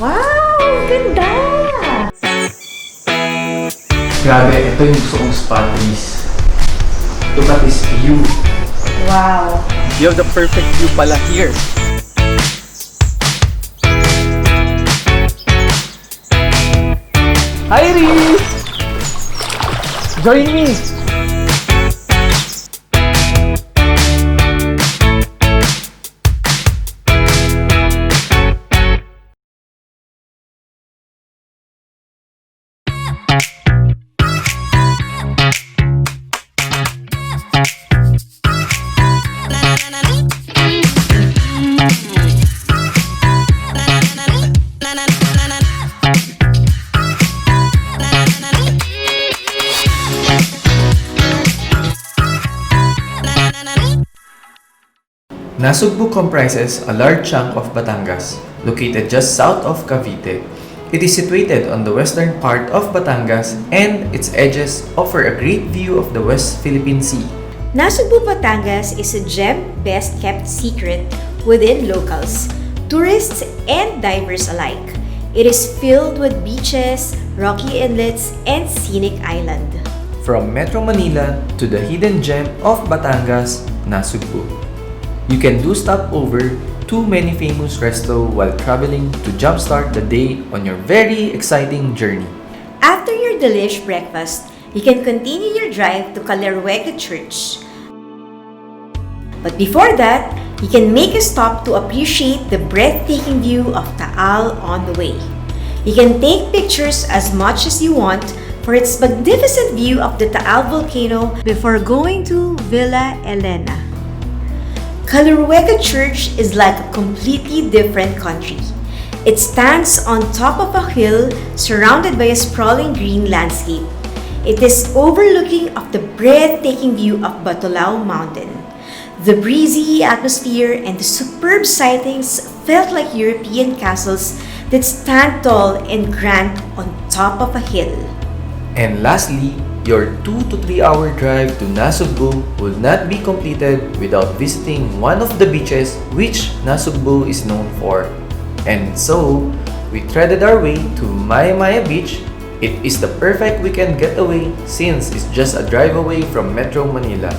Wow! Ganda! Grabe, ito yung gusto kong spot, please. Look at this view. Wow! You have the perfect view pala here. Hi, Ree! Join me! Nasugbu comprises a large chunk of Batangas, located just south of Cavite. It is situated on the western part of Batangas and its edges offer a great view of the West Philippine Sea. Nasugbu, Batangas is a gem best kept secret within locals, tourists, and divers alike. It is filled with beaches, rocky inlets, and scenic island. From Metro Manila to the hidden gem of Batangas, Nasugbu. You can do stopover to many famous resto while traveling to jumpstart the day on your very exciting journey. After your delish breakfast, you can continue your drive to Caleruega Church. But before that, you can make a stop to appreciate the breathtaking view of Taal on the way. You can take pictures as much as you want for its magnificent view of the Taal volcano before going to Villa Elena. Caleruega Church is like a completely different country. It stands on top of a hill surrounded by a sprawling green landscape. It is overlooking of the breathtaking view of Batolao Mountain. The breezy atmosphere and the superb sightings felt like European castles that stand tall and grand on top of a hill. And lastly, your 2 to 3 hour drive to Nasugbu will not be completed without visiting one of the beaches which Nasugbu is known for. And so, we threaded our way to Maimaya Beach. It is the perfect weekend getaway since it's just a drive away from Metro Manila.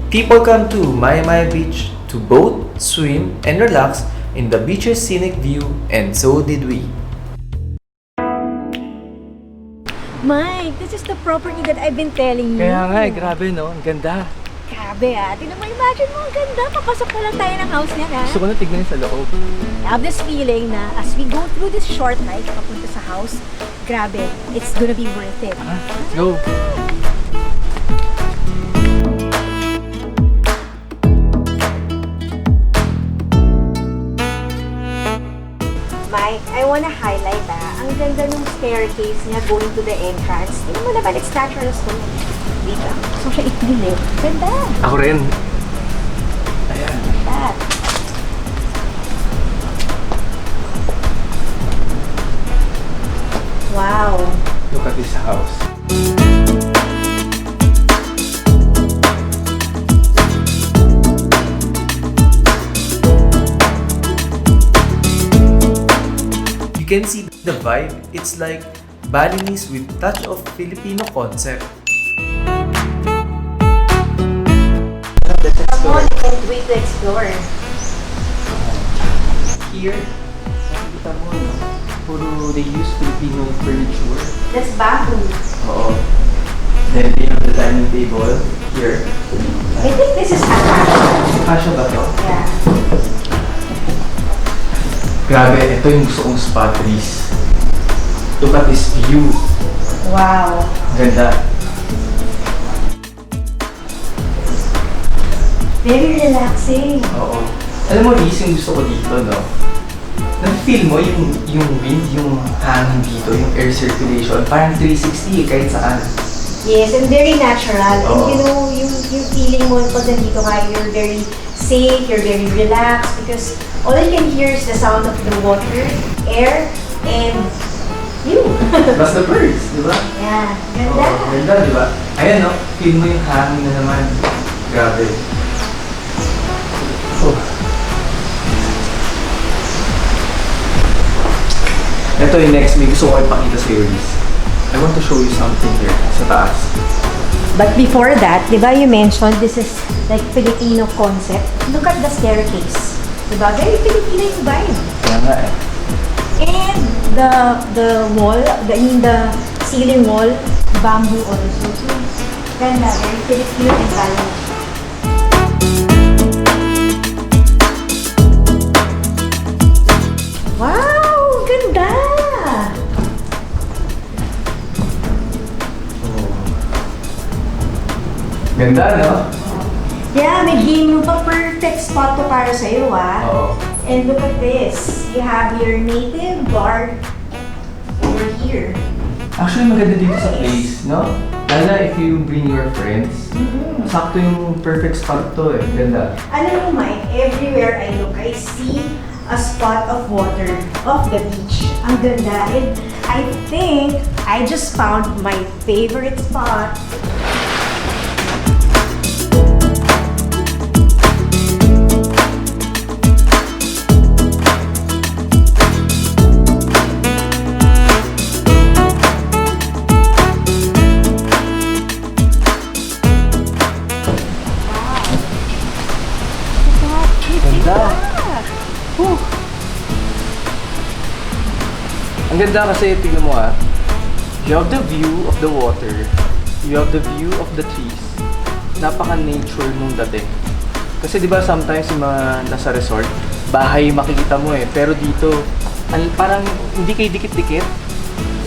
People come to Maimaya Beach to boat, swim, and relax in the beach's scenic view, and so did we. Mike, this is the property that I've been telling you. Kaya nga, grabe no, ang ganda. Grabe tingnan mo, imagine mo, ang ganda. Papasok pa lang tayo ng house niya Gusto ko na tignan sa loob. I have this feeling na as we go through this short hike papunta sa house, grabe, it's gonna be worth it. Let's go! Mike, I wanna highlight ang ganda ng staircase niya going to the entrance. Tingnan mo naman, it's natural stone. Dito. So siya itin eh. Ganda! Ako rin. Ayan. That. Wow! Look at this house. You can see the vibe. It's like Balinese with touch of Filipino concept. Let's Come explore. on, I can't wait to explore. Here, nakikita mo, no? Puro they use Filipino furniture. That's bamboo. Oo. Then they have the dining table here. I think this is Akasha. Kasha ba to? Yeah. Grabe, ito yung gusto kong spot, please. Look at this view. Wow. Ganda. Very relaxing. Oo. Alam mo, Liz, yung gusto ko dito, no? Nag-feel mo yung wind, yung hangin dito, yung air circulation. Parang 360 kahit saan. Yes, and very natural. And Oo. you know, yung feeling mo pag nandito ka, you're very safe, you're very relaxed because all you can hear is the sound of the water, air, and you. Plus the birds, di ba? Yeah, ganda. Oo, ganda, di ba? Ayan, no? Feel mo yung hangin na naman. Grabe. Oh. Ito yung next, may gusto ko ipakita sa iyo, Liz. I want to show you something here sa taas. But before that, di ba you mentioned this is like Filipino concept? Look at the staircase. Diba? Very Filipino yung vibe. Kaya nga eh. And the wall, the ceiling wall, bamboo also. So, ganda, very Filipino and balance. Wow! Ganda! Ganda, no? Yeah, may game mo pa. Perfect spot to para sa'yo, ah. Oo. And look at this. You have your native bar over here. Actually, maganda dito sa place, no? Lalo na if you bring your friends. Sakto yung perfect spot to eh. Ganda. Alam mo, Mike, everywhere I look, I see a spot of water off the beach. Ang ganda. And I think I just found my favorite spot. Ang ganda kasi, tingnan mo ah. You have the view of the water. You have the view of the trees. Napaka-nature nung dating. Kasi di ba sometimes yung mga nasa resort, bahay makikita mo eh. Pero dito, parang hindi kayo dikit-dikit.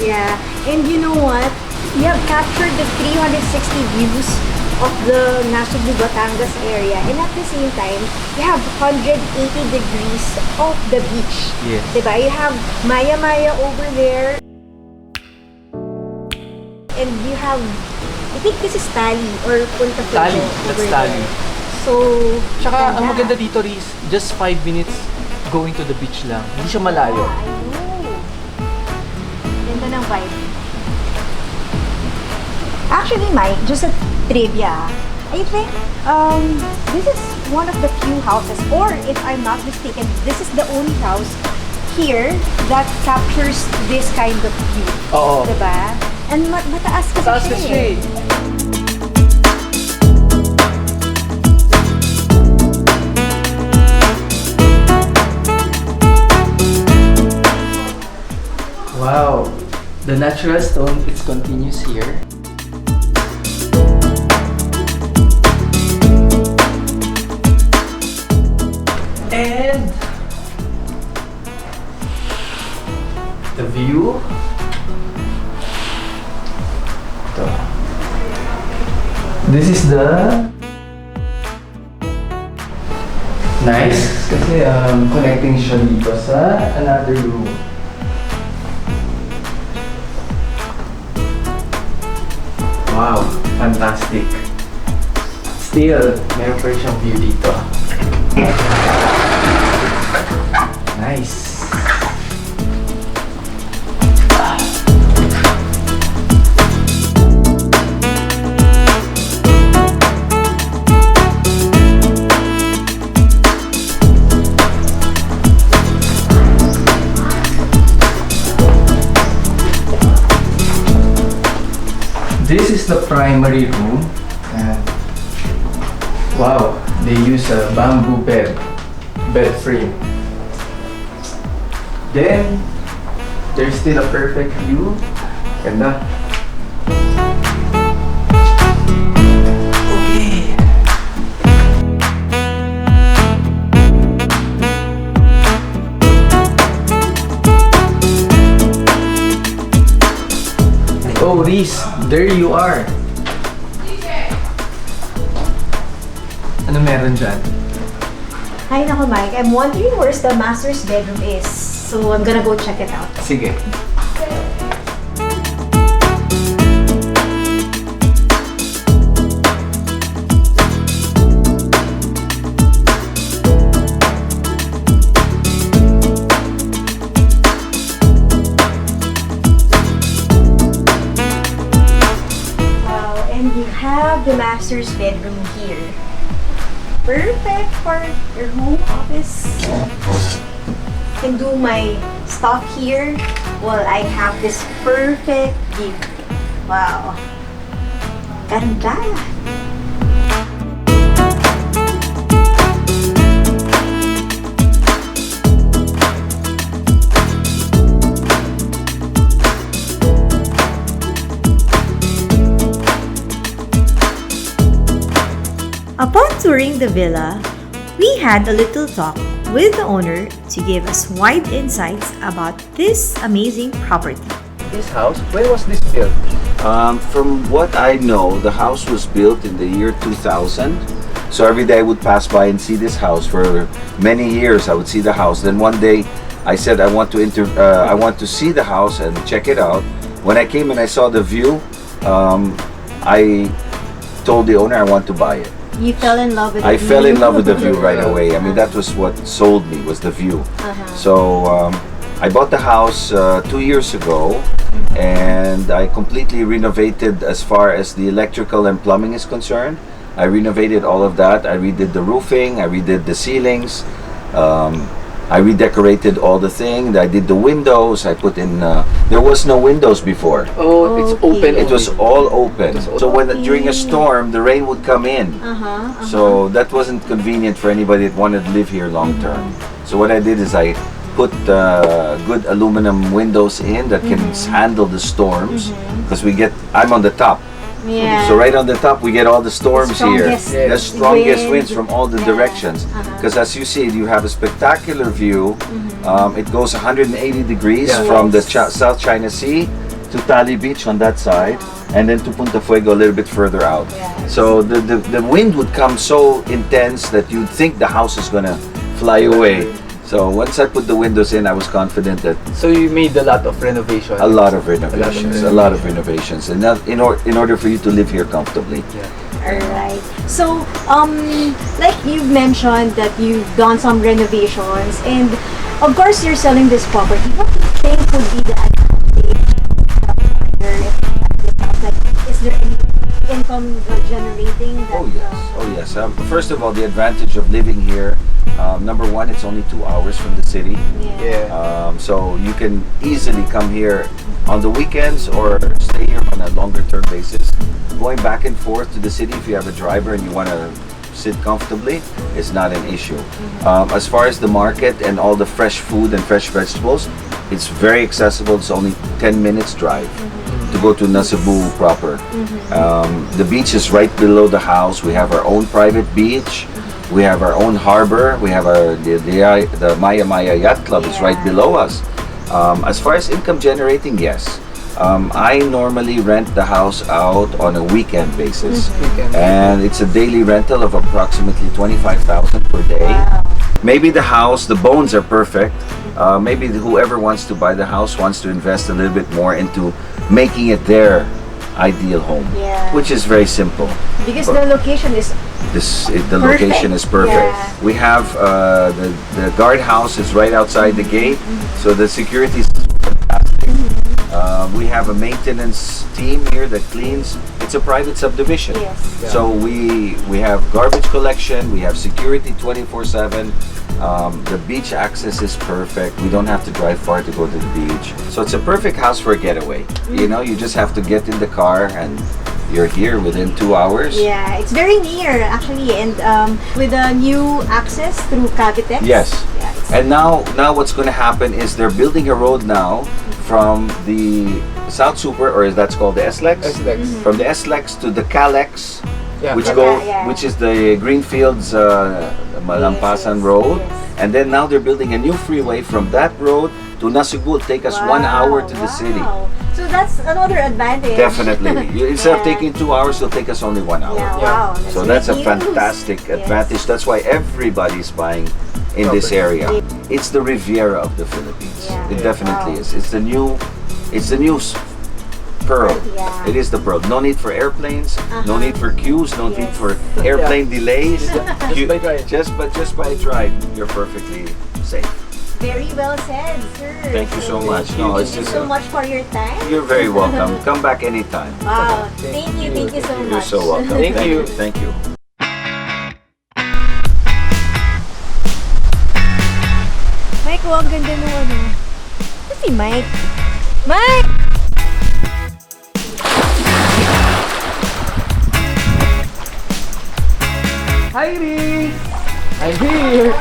Yeah. And you know what? You have captured the 360 views of the Nasugbu, Batangas area, and at the same time, you have 180 degrees of the beach. Yes. Diba? You have Maimaya over there, and you have, I think this is Tali or Punta. Tali, that's Tali. So, Tsaka, ang maganda dito, Riz, just 5 minutes going to the beach lang. Hindi siya malayo. I know. Ganda ng vibe. Actually, Mike, just a trivia. I think this is one of the few houses, or if I'm not mistaken, this is the only house here that captures this kind of view. Oo. Diba? And mataas kasi Mataas siya kasi eh. Wow. The natural stone, it continues here. And the view. Ito. This is the nice kasi connecting siya dito sa another room. Wow, fantastic. Still, meron pa rin siyang view dito. Nice. This is the primary room. And wow, they use a bamboo bed frame. Then there's still a perfect view. Ganda. Okay. Oh, Reese, there you are. Ano meron dyan? Hi, nako Mike. I'm wondering where's the master's bedroom is. So I'm gonna go check it out. Sige. Wow, and you have the master's bedroom here. Perfect for your home office. can do my stuff here while I have this perfect view. Wow. Ganda. Upon touring the villa, we had a little talk with the owner to give us wide insights about this amazing property. This house, when was this built? From what I know, the house was built in the year 2000. So every day I would pass by and see this house. For many years I would see the house. Then one day I said I want to see the house and check it out. When I came and I saw the view, I told the owner I want to buy it. You fell in love with I fell in love with the view right away. I mean, that was what sold me, was the view. So I bought the house 2 years ago, and I completely renovated as far as the electrical and plumbing is concerned. I renovated all of that. I redid the roofing, I redid the ceilings, I redecorated all the things. I did the windows. I put in, there was no windows before. Oh, it's open. It was all open. So when during a storm, the rain would come in. So that wasn't convenient for anybody that wanted to live here long term. So what I did is I put good aluminum windows in that can handle the storms, because I'm on the top. Yeah. So right on the top we get all the storms here. The strongest winds wind. from all the directions. Because as you see, you have a spectacular view. It goes 180 degrees from the South China Sea to Tali Beach on that side, and then to Punta Fuego a little bit further out. So the wind would come so intense that you'd think the house is gonna fly away. So once I put the windows in, I was confident that. So you made a lot of renovation. A lot of renovations, and in order for you to live here comfortably. Alright. So, like you've mentioned that you've done some renovations, and of course you're selling this property. What do you think would be the advantage? Like, is there any income generating? Oh yes. First of all, the advantage of living here. Number one, it's only 2 hours from the city. So you can easily come here on the weekends or stay here on a longer term basis. Going back and forth to the city, if you have a driver and you want to sit comfortably, is not an issue. As far as the market and all the fresh food and fresh vegetables, it's very accessible. It's only 10 minutes drive to go to Nasugbu proper. The beach is right below the house. We have our own private beach. We have our own harbor. We have the Maimaya Yacht Club is right below us. As far as income generating, yes. I normally rent the house out on a weekend basis, and it's a daily rental of approximately 25,000 per day. Maybe the house, the bones are perfect. Maybe whoever wants to buy the house wants to invest a little bit more into making it their ideal home, which is very simple. Because the location is location is perfect. We have the guardhouse is right outside the gate, so the security is fantastic. We have a maintenance team here that cleans. It's a private subdivision, so we have garbage collection. We have security 24/7. The beach access is perfect. We don't have to drive far to go to the beach. So it's a perfect house for a getaway. You know, you just have to get in the car and you're here within 2 hours. Yeah, it's very near actually, and with a new access through Cavitex. Yes. And now what's going to happen is they're building a road now from the South Super, or that's called the SLEX. From the SLEX to the Calex, which is the Greenfields Malampasan Road. And then now they're building a new freeway from that road to Nasugbu. It'll take us 1 hour to the city. So that's another advantage. Definitely. Instead of taking 2 hours, it'll take us only 1 hour. Wow. So that's a fantastic advantage. That's why everybody's buying in this area. It's the Riviera of the Philippines. It definitely is. It's the new pearl. It is the pearl. No need for airplanes, no need for queues, no need for airplane delays. Just by a drive, you're perfectly safe. Very well said, sir. Thank you so much. No, it's just so much for your time. You're very welcome. Come back anytime. Wow. Thank you so much. You're so welcome. Thank you. My ko, ang ganda nung ano. Ito si Mike. Mike! Hi, Rick! I'm here!